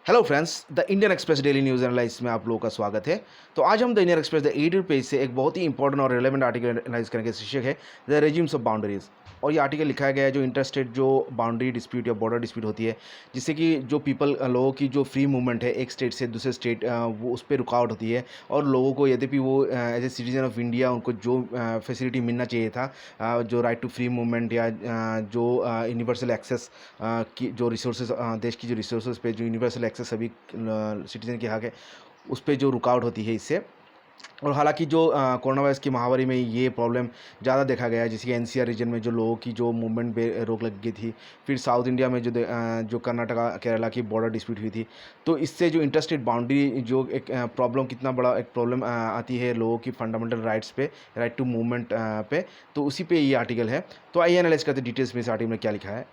Hello friends, the Indian express daily news analyse में आप लोगों का स्वागत है। तो आज हम the Indian express the editor page से एक बहुत ही इंपॉर्टेंट और रिलेवेंट आर्टिकल एनालाइज करेंगे। शीर्षक है द रेजिम्स ऑफ बाउंड्रीज। और ये आर्टिकल लिखा गया है जो इंटरस्टेट जो बाउंड्री डिस्प्यूट या बॉर्डर डिस्प्यूट होती है, जिससे कि जो लोगों की जो फ्री मूवमेंट है एक स्टेट से दूसरे स्टेट, वो उस पर रुकावट होती है। और लोगों को यद्यपि वो as a citizen of India उनको जो फैसिलिटी मिलना चाहिए था, जो राइट टू फ्री मूवमेंट या जो यूनिवर्सल एक्सेस की जो रिसोर्सेज, देश की जो रिसोर्सेज पे जो यूनिवर्सल एक्सेस सभी सिटीजन के हक है, उस पे जो रुकावट होती है इससे। और हालांकि जो कोरोना वायरस की महामारी में ये प्रॉब्लम ज़्यादा देखा गया है, जैसे कि एनसीआर रीजन में जो लोगों की जो मूवमेंट पे रोक लग गई थी। फिर साउथ इंडिया में जो कर्नाटका केरला की बॉर्डर डिस्प्यूट हुई थी। तो इससे जो इंटरस्टेट बाउंड्री जो एक प्रॉब्लम, कितना बड़ा एक प्रॉब्लम आती है लोगों की फंडामेंटल राइट्स पे, राइट टू मूवमेंट पे। तो उसी पे ये आर्टिकल है। तो आइए एनालाइज करते डिटेल्स में इस आर्टिकल में क्या लिखा है।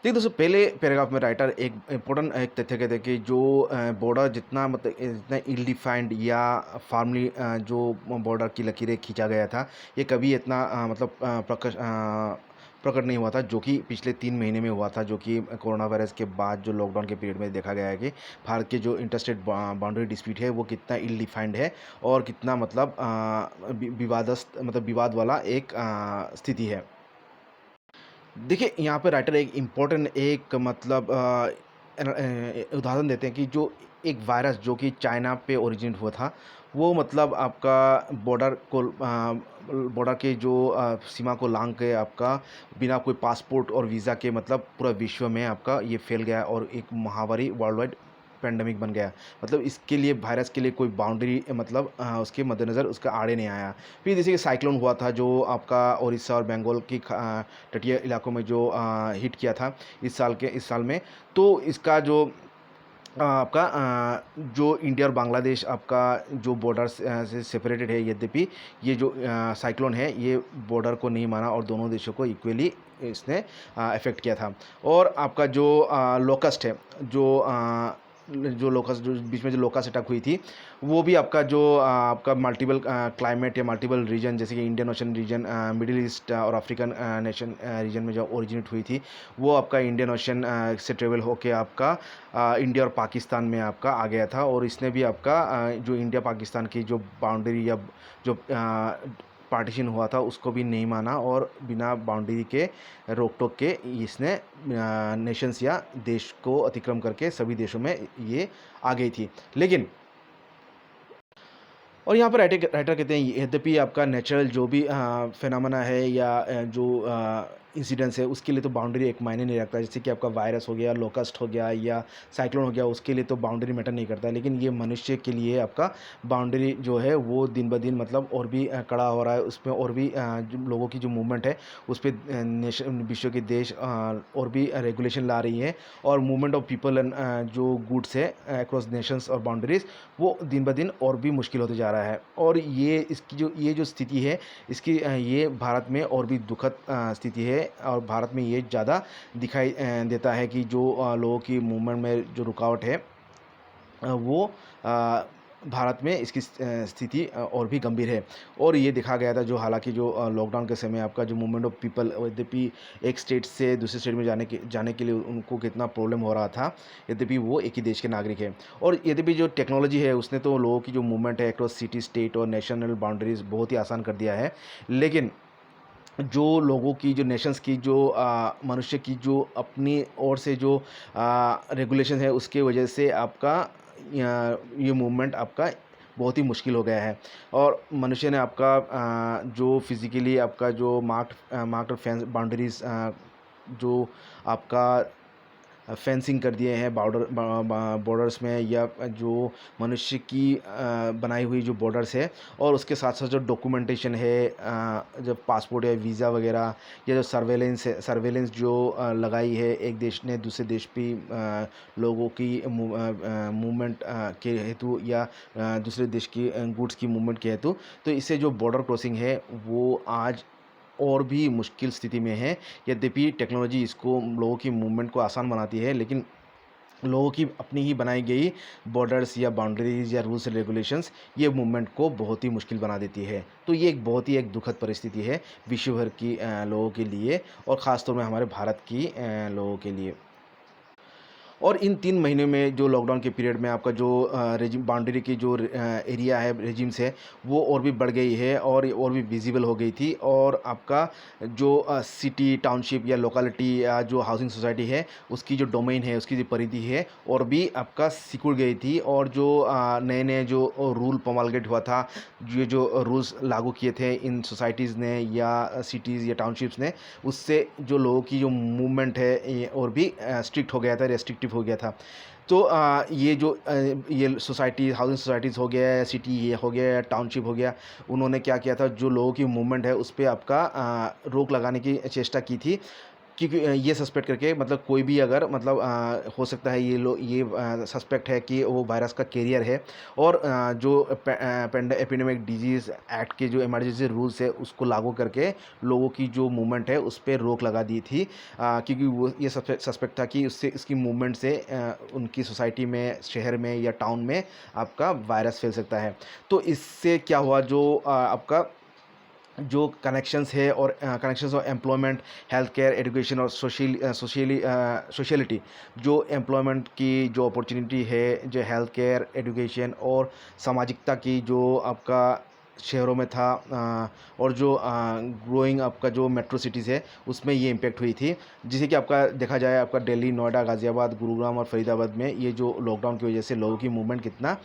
देखिए दोस्तों, पहले पैराग्राफ में राइटर एक इम्पोर्टेंट एक तथ्य कहते हैं कि जो बॉर्डर जितना मतलब इतना इल डिफाइंड या फार्मली जो बॉर्डर की लकीरें खींचा गया था, ये कभी इतना प्रकट नहीं हुआ था, जो कि पिछले 3 महीने में हुआ था, जो कि कोरोना वायरस के बाद जो लॉकडाउन के पीरियड में देखा गया है कि भारत के जो इंटरस्टेट बाउंड्री डिस्प्यूट है वो कितना इल डिफाइंड है और कितना मतलब विवादस्त, मतलब विवाद वाला एक स्थिति है। देखिए, यहाँ पे राइटर एक इम्पोर्टेंट एक मतलब उदाहरण देते हैं कि जो एक वायरस जो कि चाइना पे ओरिजिनेट हुआ था, वो मतलब आपका बॉर्डर के जो सीमा को लांघ के आपका बिना कोई पासपोर्ट और वीज़ा के मतलब पूरा विश्व में आपका ये फैल गया और एक महामारी वर्ल्ड वाइड पैंडेमिक बन गया। मतलब इसके लिए वायरस के लिए कोई बाउंड्री मतलब उसके मद्देनज़र उसका आड़े नहीं आया। फिर जैसे कि साइक्लोन हुआ था जो आपका उड़ीसा और बंगाल की तटीय इलाकों में जो हिट किया था इस साल में। तो इसका जो आपका जो इंडिया और बांग्लादेश आपका जो बॉर्डर से सेपरेटेड है, यद्यपि ये जो साइक्लोन है ये बॉर्डर को नहीं माना और दोनों देशों को इक्वली इसने अफेक्ट किया था। और आपका जो लोकस्ट है, जो लोकस जो बीच में जो लोकस अटैक हुई थी, वो भी आपका जो आपका मल्टीपल क्लाइमेट या मल्टीपल रीजन, जैसे कि Indian Ocean region, middle east और अफ्रीकन नेशन रीजन में जो ओरिजिनेट हुई थी, वो आपका इंडियन ओशन से ट्रेवल होके आपका इंडिया और पाकिस्तान में आपका आ गया था। और इसने भी आपका जो इंडिया पाकिस्तान की जो बाउंड्री या जो पार्टीशन हुआ था उसको भी नहीं माना और बिना बाउंड्री के रोक टोक के इसने नेशंस या देश को अतिक्रम करके सभी देशों में ये आ गई थी। लेकिन और यहाँ पर राइटर कहते हैं यद्यपि आपका नेचुरल जो भी फिनोमेना है या जो इंसिडेंस है उसके लिए तो बाउंड्री एक मायने नहीं रखता। जैसे कि आपका वायरस हो गया, लोकस्ट हो गया या साइक्लोन हो गया, उसके लिए तो बाउंड्री मैटर नहीं करता। लेकिन ये मनुष्य के लिए आपका बाउंड्री जो है वो दिन ब दिन मतलब और भी कड़ा हो रहा है। उसमें और भी जो लोगों की जो मूवमेंट है उस पर नेशन, विश्व के देश और भी रेगुलेशन ला रही है। और मूवमेंट ऑफ पीपल एंड जो गुड्स है अक्रॉस नेशंस और बाउंड्रीज, वो दिन ब दिन और भी मुश्किल होते जा रहा है। और ये जो स्थिति है इसकी ये भारत में और भी दुखद स्थिति है। और भारत में ये ज़्यादा दिखाई देता है कि जो लोगों की मूवमेंट में जो रुकावट है, वो भारत में इसकी स्थिति और भी गंभीर है। और ये देखा गया था जो हालांकि जो लॉकडाउन के समय आपका जो मूवमेंट ऑफ पीपल, यद्यपि एक स्टेट से दूसरे स्टेट में जाने के लिए उनको कितना प्रॉब्लम हो रहा था, यद्यपि वो एक ही देश के नागरिक हैं। और यद्यपि जो टेक्नोलॉजी है उसने तो लोगों की जो मूवमेंट है अक्रॉस सिटी, स्टेट और नेशनल बाउंड्रीज बहुत ही आसान कर दिया है। लेकिन जो लोगों की जो नेशंस की जो मनुष्य की जो अपनी ओर से जो रेगुलेशन है उसके वजह से आपका ये मूवमेंट आपका बहुत ही मुश्किल हो गया है। और मनुष्य ने आपका जो फिज़िकली आपका जो मार्क्ड फेंस बाउंड्रीज जो आपका फेंसिंग कर दिए हैं बॉर्डर्स में, या जो मनुष्य की बनाई हुई जो बॉर्डर्स है। और उसके साथ साथ जो डॉक्यूमेंटेशन है, जब पासपोर्ट या वीज़ा वगैरह, या जो सर्वेलेंस जो लगाई है एक देश ने दूसरे देश पे लोगों की मूवमेंट के हेतु या दूसरे देश की गुड्स की मूवमेंट के हेतु। तो इससे जो बॉर्डर क्रॉसिंग है वो आज और भी मुश्किल स्थिति में है। यद्यपि टेक्नोलॉजी इसको लोगों की मूवमेंट को आसान बनाती है, लेकिन लोगों की अपनी ही बनाई गई बॉर्डर्स या बाउंड्रीज या रूल्स एंड रेगुलेशंस ये मूवमेंट को बहुत ही मुश्किल बना देती है। तो ये एक बहुत ही एक दुखद परिस्थिति है विश्व भर की लोगों के लिए और ख़ास तौर में हमारे भारत की लोगों के लिए। और इन 3 महीने में जो लॉकडाउन के पीरियड में आपका जो रेजिम बाउंड्री की जो एरिया है, रेजिम्स है, वो और भी बढ़ गई है और भी विजिबल हो गई थी। और आपका जो सिटी, टाउनशिप या लोकेलिटी या जो हाउसिंग सोसाइटी है, उसकी जो डोमेन है, उसकी जो परिधि है और भी आपका सिकुड़ गई थी। और जो नए-नए जो रूल प्रोमलगेट हुआ था, ये जो रूल्स लागू किए थे इन सोसाइटीज़ ने या सिटीज़ या टाउनशिप्स ने, उससे जो लोगों की जो मूवमेंट है ये और भी स्ट्रिक्ट हो गया था, रेस्ट्रिक्टिव हो गया था। तो ये जो ये सोसाइटी, हाउसिंग सोसाइटीज़ हो गया या सिटी ये हो गया या टाउनशिप हो गया, उन्होंने क्या किया था, जो लोगों की मूवमेंट है उस पे आपका रोक लगाने की चेष्टा की थी। क्योंकि ये सस्पेक्ट करके, मतलब कोई भी अगर मतलब हो सकता है ये सस्पेक्ट है कि वो वायरस का कैरियर है। और जो एपिडेमिक डिजीज़ एक्ट के जो इमरजेंसी रूल्स है उसको लागू करके लोगों की जो मूवमेंट है उस पे रोक लगा दी थी। क्योंकि वो ये सस्पेक्ट था कि उससे, इसकी मूवमेंट से उनकी सोसाइटी में, शहर में या टाउन में आपका वायरस फैल सकता है। तो इससे क्या हुआ, जो आपका जो कनेक्शंस है और connections of employment, health care, education और सोशलिटी, जो एम्प्लॉयमेंट की जो अपॉर्चुनिटी है, जो हेल्थ केयर, एजुकेशन और सामाजिकता की जो आपका शहरों में था, और जो ग्रोइंग आपका जो मेट्रो सिटीज़ है उसमें ये इम्पेक्ट हुई थी। जिसे कि आपका देखा जाए, आपका दिल्ली, नोएडा, गाज़ियाबाद, गुरुग्राम और फरीदाबाद में ये जो लॉकडाउन की वजह से लोगों की मूवमेंट कितना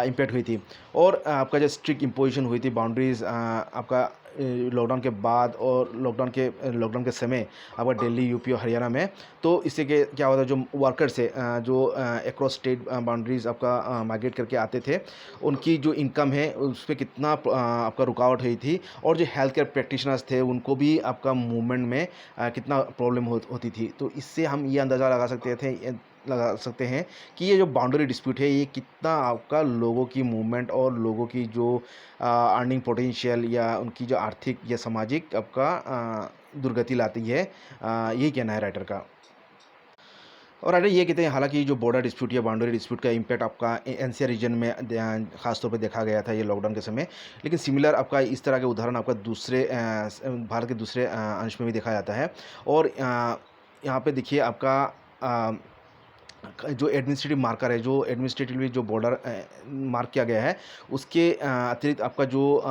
इम्पेक्ट हुई थी। और आपका जो स्ट्रिक्ट इम्पोजिशन हुई थी बाउंड्रीज़ आपका लॉकडाउन के बाद और लॉकडाउन के समय आपका दिल्ली, यूपी और हरियाणा में। तो इससे के क्या होता है, जो वर्कर्स है जो अक्रॉस स्टेट बाउंड्रीज़ आपका माइग्रेट करके आते थे, उनकी जो इनकम है उस पे कितना आपका रुकावट हुई थी। और जो हेल्थ केयर प्रैक्टिशनर्स थे उनको भी आपका मूवमेंट में कितना प्रॉब्लम होती थी। तो इससे हम ये अंदाज़ा लगा सकते हैं कि ये जो बाउंड्री डिस्प्यूट है ये कितना आपका लोगों की मूवमेंट और लोगों की जो अर्निंग पोटेंशियल या उनकी जो आर्थिक या सामाजिक आपका दुर्गति लाती है। यही कहना है राइटर का। और राइटर ये कहते हैं, हालांकि जो बॉर्डर डिस्प्यूट या बाउंड्री डिस्प्यूट का इम्पैक्ट आपका एनसीआर रीजन में खासतौर पे देखा गया था ये लॉकडाउन के समय, लेकिन सिमिलर आपका इस तरह के उदाहरण आपका दूसरे भारत के दूसरे अंश में भी देखा जाता है। और यहाँ पे देखिए आपका जो एडमिनिस्ट्रेटिव मार्कर है, जो एडमिनिस्ट्रेटिवली जो बॉर्डर मार्क किया गया है, उसके अतिरिक्त आपका जो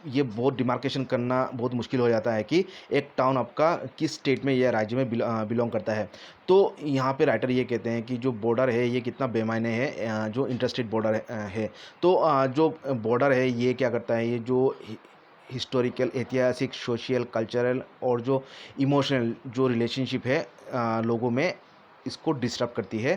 ये बहुत डिमार्केशन करना बहुत मुश्किल हो जाता है कि एक टाउन आपका किस स्टेट में या राज्य में बिलोंग करता है। तो यहाँ पे राइटर ये कहते हैं कि जो बॉर्डर है ये कितना बेमायने है, जो इंटरस्टेट बॉर्डर है। तो जो बॉर्डर है ये क्या करता है, ये जो हिस्टोरिकल, ऐतिहासिक, सोशल, कल्चरल और जो इमोशनल जो रिलेशनशिप है लोगों में, इसको डिस्टर्ब करती है,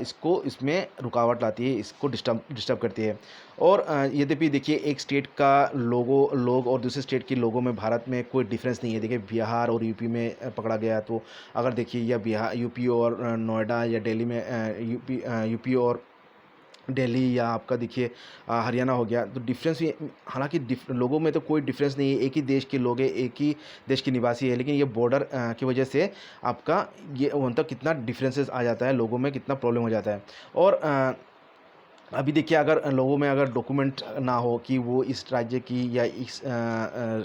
इसको इसमें रुकावट लाती है, इसको डिस्टर्ब करती है। और यद्यपि देखिए एक स्टेट का लोग और दूसरे स्टेट के लोगों में भारत में कोई डिफरेंस नहीं है। देखिए बिहार और यूपी में पकड़ा गया तो अगर देखिए, या बिहार, यूपी और नोएडा या दिल्ली में यूपी और दिल्ली या आपका देखिए हरियाणा हो गया, तो डिफरेंस भी, हालांकि लोगों में तो कोई डिफरेंस नहीं है, एक ही देश के लोग हैं, एक ही देश के निवासी है, लेकिन ये बॉर्डर की वजह से आपका ये मतलब कितना डिफरेंसेस आ जाता है, लोगों में कितना प्रॉब्लम हो जाता है। और अभी देखिए, अगर लोगों में अगर डॉक्यूमेंट ना हो कि वो इस राज्य की या इस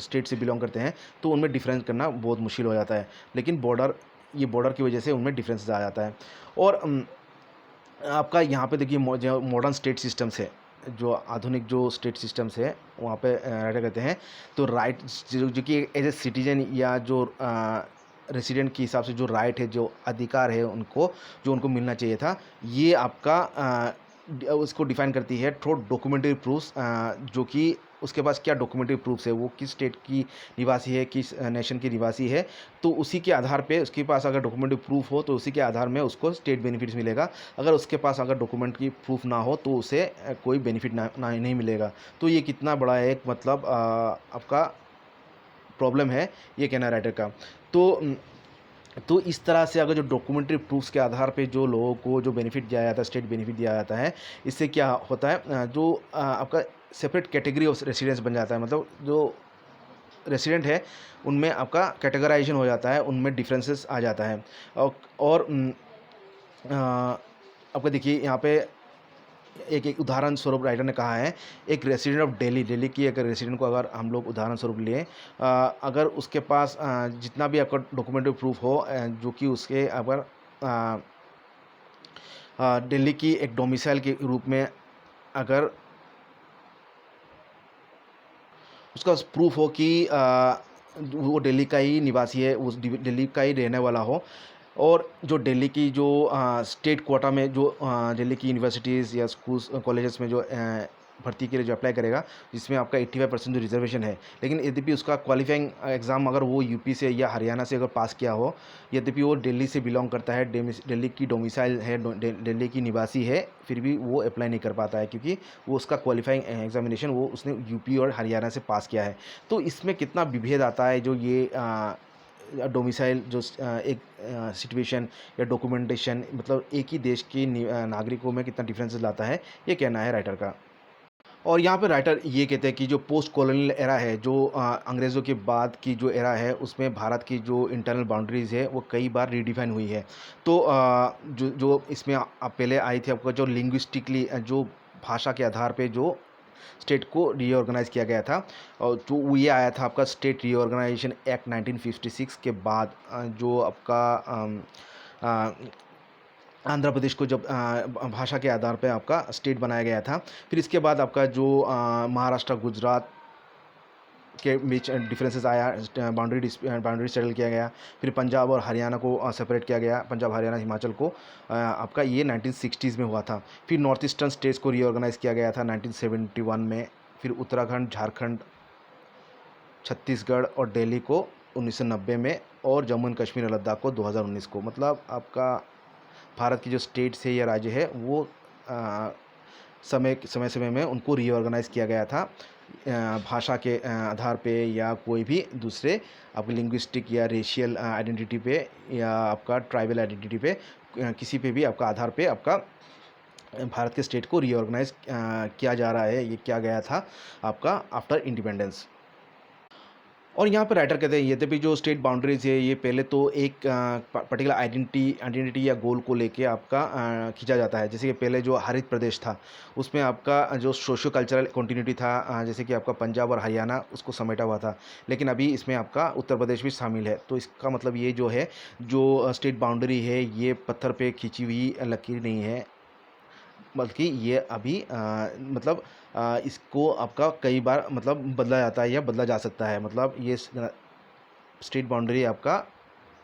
स्टेट से बिलोंग करते हैं, तो उनमें डिफरेंस करना बहुत मुश्किल हो जाता है। लेकिन बॉर्डर की वजह से उनमें डिफरेंसेस आ जाता है। और आपका यहाँ पे देखिए जो मॉडर्न स्टेट सिस्टम्स है, जो आधुनिक जो स्टेट सिस्टम्स है, वहाँ पे राइटर कहते हैं, तो राइट जो कि एज ए सिटीजन या जो रेसिडेंट के हिसाब से जो राइट है, जो अधिकार है उनको, जो उनको मिलना चाहिए था, ये आपका उसको डिफाइन करती है थ्रू डॉक्यूमेंट्री प्रूफ्स, जो कि उसके पास क्या डॉक्यूमेंट्री प्रूफ्स है, वो किस स्टेट की निवासी है, किस नेशन की निवासी है। तो उसी के आधार पे उसके पास अगर डॉक्यूमेंट्री प्रूफ हो तो उसी के आधार में उसको स्टेट बेनिफिट्स मिलेगा। अगर उसके पास अगर डॉक्यूमेंट की प्रूफ ना हो तो उसे कोई बेनिफिट नहीं मिलेगा। तो ये कितना बड़ा एक मतलब आपका प्रॉब्लम है, ये कहना है राइटर का। तो इस तरह से अगर जो डॉक्यूमेंट्री प्रूफ्स के आधार पे जो लोगों को जो बेनिफिट दिया जाता है, स्टेट बेनिफिट दिया जाता है, इससे क्या होता है, जो आपका सेपरेट कैटेगरी ऑफ रेसिडेंस बन जाता है। मतलब जो रेसिडेंट है उनमें आपका कैटेगराइजेशन हो जाता है, उनमें डिफरेंसेस आ जाता है। और आपका देखिए यहाँ पे एक उदाहरण स्वरूप राइटर ने कहा है, एक रेसिडेंट ऑफ दिल्ली की अगर रेसिडेंट को अगर हम लोग उदाहरण स्वरूप लिए, अगर उसके पास जितना भी आपका डॉक्यूमेंट्री प्रूफ हो, जो कि उसके अगर दिल्ली की एक डोमिसाइल के रूप में अगर उसका प्रूफ हो कि वो दिल्ली का ही निवासी है, उस दिल्ली का ही रहने वाला हो, और जो दिल्ली की जो स्टेट कोटा में जो दिल्ली की यूनिवर्सिटीज़ या स्कूल्स कॉलेजेस में जो भर्ती के लिए जो अप्लाई करेगा, जिसमें आपका 85% जो रिजर्वेशन है, लेकिन यद्यपि उसका क्वालिफाइंग एग्ज़ाम अगर वो यूपी से या हरियाणा से अगर पास किया हो, यद्यपि वो दिल्ली से बिलोंग करता है, दिल्ली की डोमिसाइल है, दिल्ली की निवासी है, फिर भी वो अप्लाई नहीं कर पाता है, क्योंकि वो उसका क्वालिफाइंग एग्जामिनेशन वो उसने यूपी और हरियाणा से पास किया है। तो इसमें कितना विभेद आता है, जो ये डोमिसाइल जो एक सिचुएशन या डॉक्यूमेंटेशन, मतलब एक ही देश के नागरिकों में कितना डिफरेंसेस लाता है, ये कहना है राइटर का। और यहाँ पे राइटर ये कहते हैं कि जो पोस्ट कॉलोनियल एरा है, जो अंग्रेज़ों के बाद की जो एरा है, उसमें भारत की जो इंटरनल बाउंड्रीज़ है वो कई बार रीडिफाइन हुई है। तो जो जो इसमें पहले आई थी आपका जो लिंग्विस्टिकली जो भाषा के आधार पे जो स्टेट को रीऑर्गेनाइज़ किया गया था, और जो वो ये आया था आपका स्टेट रीऑर्गेनाइजेशन एक्ट 1956 के बाद, जो आपका अ, आंध्र प्रदेश को जब भाषा के आधार पे आपका स्टेट बनाया गया था। फिर इसके बाद आपका जो महाराष्ट्र गुजरात के बीच डिफरेंसेस आया, बाउंड्री सेटल किया गया। फिर पंजाब और हरियाणा को सेपरेट किया गया, पंजाब हरियाणा हिमाचल को, आपका ये 1960s में हुआ था। फिर नॉर्थ ईस्टर्न स्टेट्स को रीऑर्गेनाइज़ किया गया था 1971 में। फिर उत्तराखंड, झारखंड, छत्तीसगढ़ और दिल्ली को 1990 में, और जम्मू एंड कश्मीर और लद्दाख को 2019 को। मतलब आपका भारत की जो स्टेट्स है या राज्य है वो अ, समय में उनको रीऑर्गेनाइज़ किया गया था, भाषा के आधार पे या कोई भी दूसरे आपके लिंग्विस्टिक या रेशियल आइडेंटिटी पे या आपका ट्राइबल आइडेंटिटी पे, किसी पे भी आपका आधार पे आपका भारत के स्टेट को रीऑर्गेनाइज़ किया जा रहा है, ये किया गया था आपका आफ्टर इंडिपेंडेंस। और यहाँ पे राइटर कहते हैं यद्यपि जो स्टेट बाउंड्रीज है ये पहले तो एक पर्टिकुलर आइडेंटिटी या गोल को लेके आपका खींचा जाता है। जैसे कि पहले जो हरित प्रदेश था, उसमें आपका जो सोशियो कल्चरल कंटिन्यूटी था, जैसे कि आपका पंजाब और हरियाणा उसको समेटा हुआ था, लेकिन अभी इसमें आपका उत्तर प्रदेश भी शामिल है। तो इसका मतलब ये जो है, जो स्टेट बाउंड्री है, ये पत्थर पे खींची हुई लकीर नहीं है, बल्कि ये अभी मतलब इसको आपका कई बार मतलब बदला जाता है या बदला जा सकता है। मतलब ये स्टेट बाउंड्री आपका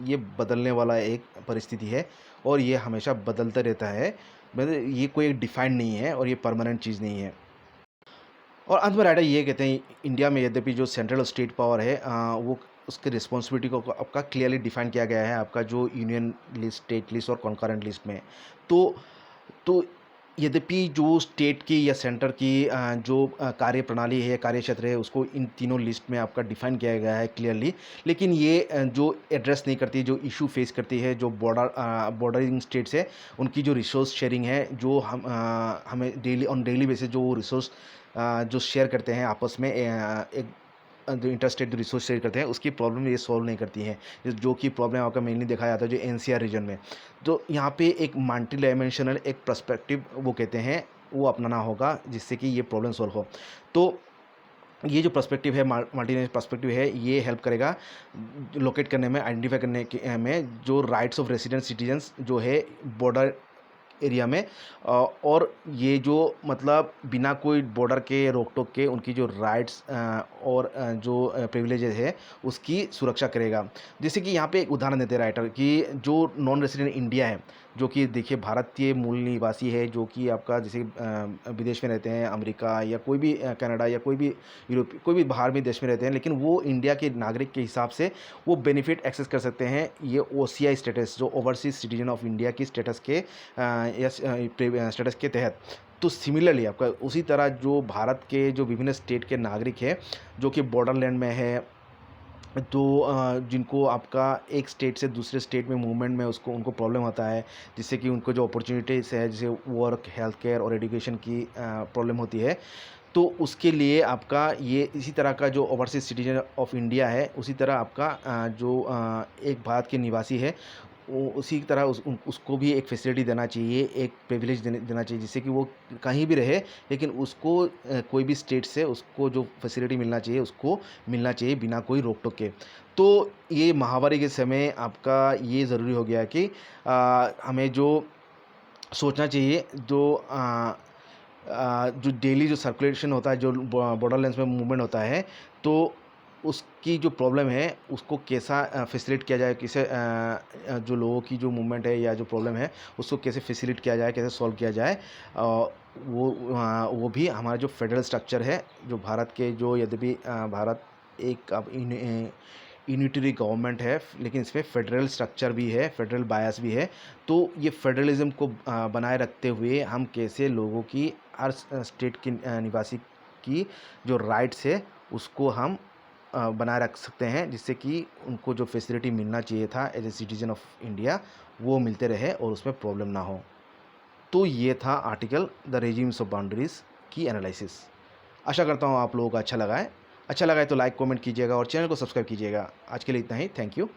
ये बदलने वाला एक परिस्थिति है, और ये हमेशा बदलता रहता है। मतलब ये कोई एक डिफाइंड नहीं है और ये परमानेंट चीज़ नहीं है। और अंत में राइटर ये कहते हैं इंडिया में यद्यपि जो सेंट्रल और स्टेट पावर है, वो उसके रिस्पॉन्सिबिलिटी को आपका क्लियरली डिफाइन किया गया है आपका जो यूनियन लिस्ट, स्टेट लिस्ट और कॉन्करेंट लिस्ट में। तो तो यद्यपि जो स्टेट की या सेंटर की जो कार्य प्रणाली है, कार्य क्षेत्र है, उसको इन तीनों लिस्ट में आपका डिफाइन किया गया है क्लियरली, लेकिन ये जो एड्रेस नहीं करती, जो इशू फेस करती है, जो बॉर्डरिंग स्टेट्स है, उनकी जो रिसोर्स शेयरिंग है, जो हमें डेली बेसिस जो वो रिसोर्स जो शेयर करते हैं आपस में, एक जो इंटरस्टेट जो रिसोर्स शेयर करते हैं, उसकी प्रॉब्लम ये सॉल्व नहीं करती हैं। जो कि प्रॉब्लम आपका मेनली देखा जाता है जो एनसीआर रीजन में। तो यहाँ पे एक मल्टी डायमेंशनल एक पर्सपेक्टिव वो कहते हैं वो अपनाना होगा, जिससे कि ये प्रॉब्लम सॉल्व हो। तो ये जो पर्सपेक्टिव है, मल्टी पर्सपेक्टिव है, ये हेल्प करेगा लोकेट करने में, आइडेंटिफाई करने के में जो राइट्स ऑफ रेसिडेंट सिटीजन्स जो है बॉर्डर एरिया में, और ये जो मतलब बिना कोई बॉर्डर के रोक टोक के उनकी जो राइट्स और जो प्रिविलेजेस है उसकी सुरक्षा करेगा। जैसे कि यहाँ पे एक उदाहरण देते हैं राइटर कि जो नॉन रेसिडेंट इंडिया है, जो कि देखिए भारतीय मूल निवासी है, जो कि आपका जैसे विदेश में रहते हैं, अमेरिका या कोई भी कनाडा या कोई भी यूरोप, कोई भी बाहर में देश में रहते हैं, लेकिन वो इंडिया के नागरिक के हिसाब से वो बेनिफिट एक्सेस कर सकते हैं, ये ओसीआई स्टेटस, जो ओवरसीज सिटीजन ऑफ इंडिया की स्टेटस के या स्टेटस के तहत। तो सिमिलरली आपका उसी तरह जो भारत के जो विभिन्न स्टेट के नागरिक हैं, जो कि बॉर्डर लैंड में है, तो जिनको आपका एक स्टेट से दूसरे स्टेट में मूवमेंट में उसको उनको प्रॉब्लम होता है, जिससे कि उनको जो अपॉर्चुनिटीज़ है, जैसे वर्क, हेल्थ केयर और एजुकेशन की प्रॉब्लम होती है, तो उसके लिए आपका ये इसी तरह का जो ओवरसीज सिटीजन ऑफ इंडिया है, उसी तरह आपका जो एक भारत के निवासी है, वो उसी तरह उसको भी एक फैसिलिटी देना चाहिए, एक प्रिविलेज देना चाहिए, जिससे कि वो कहीं भी रहे, लेकिन उसको कोई भी स्टेट से उसको जो फैसिलिटी मिलना चाहिए उसको मिलना चाहिए बिना कोई रोक टोक के। तो ये महामारी के समय आपका ये ज़रूरी हो गया कि हमें जो सोचना चाहिए जो डेली जो सर्कुलेशन होता है, जो बॉर्डर लाइन्स में मूवमेंट होता है, तो उसकी जो प्रॉब्लम है उसको कैसा फैसिलिटेट किया जाए, कैसे जो लोगों की जो मूवमेंट है या जो प्रॉब्लम है उसको कैसे फैसिलिटेट किया जाए, कैसे सॉल्व किया जाए। वो भी हमारा जो फेडरल स्ट्रक्चर है, जो भारत के जो यद्यपि भारत एक अब यूनिटरी गवर्नमेंट है, लेकिन इसमें फेडरल स्ट्रक्चर भी है, फेडरल बायस भी है। तो ये फेडरलिज्म को बनाए रखते हुए हम कैसे लोगों की, हर स्टेट के निवासी की जो राइट्स है उसको हम बनाए रख सकते हैं, जिससे कि उनको जो फैसिलिटी मिलना चाहिए था as a citizen of India वो मिलते रहे और उसमें प्रॉब्लम ना हो। तो ये था article the regimes of boundaries की एनालिसिस। आशा करता हूँ आप लोगों को अच्छा लगा है। अच्छा लगा है तो लाइक कमेंट कीजिएगा और चैनल को सब्सक्राइब कीजिएगा। आज के लिए इतना ही। Thank you.